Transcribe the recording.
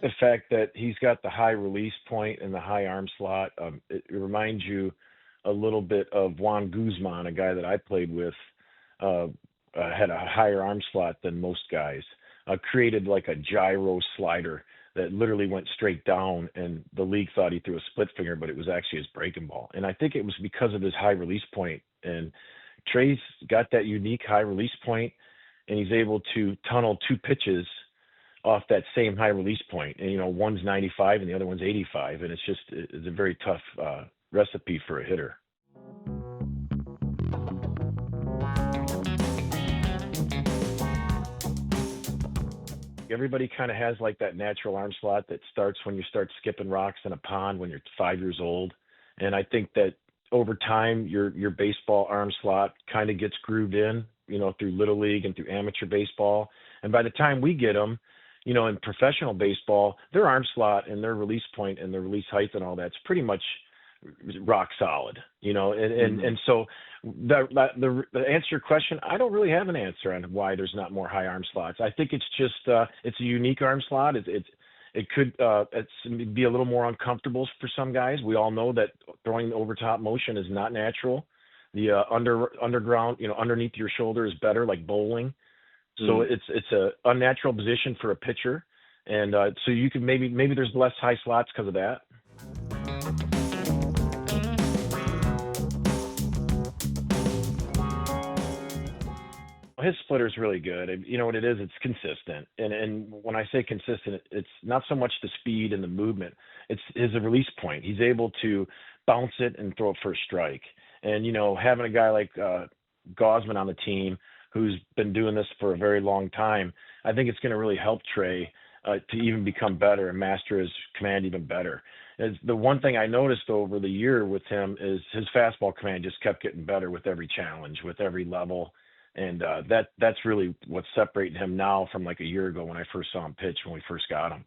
the fact that he's got the high release point and the high arm slot. It reminds you a little bit of Juan Guzman, a guy that I played with, uh, had a higher arm slot than most guys. Created like a gyro slider that literally went straight down, and the league thought he threw a split finger, but it was actually his breaking ball. And I think it was because of his high release point. And Trey's got that unique high release point, and he's able to tunnel two pitches off that same high release point. And one's 95 and the other one's 85, and it's a very tough recipe for a hitter. Everybody kind of has like that natural arm slot that starts when you start skipping rocks in a pond when you're 5 years old. And I think that over time, your baseball arm slot kind of gets grooved in, through little league and through amateur baseball. And by the time we get them, in professional baseball, their arm slot and their release point and their release height and all that's pretty much rock solid, and so the answer to your question, I don't really have an answer on why there's not more high arm slots. I think it's just it's a unique arm slot. It could be a little more uncomfortable for some guys. We all know that throwing the over top motion is not natural. The underground, underneath your shoulder is better, like bowling. So it's a unnatural position for a pitcher, and so you can maybe there's less high slots because of that. His splitter is really good. And you know what it is? It's consistent. And when I say consistent, it's not so much the speed and the movement. It's his release point. He's able to bounce it and throw it for a strike. And having a guy like Gosman on the team who's been doing this for a very long time, I think it's going to really help Trey to even become better and master his command even better. The one thing I noticed over the year with him is his fastball command just kept getting better with every challenge, with every level. And that's really what's separating him now from like a year ago when I first saw him pitch when we first got him.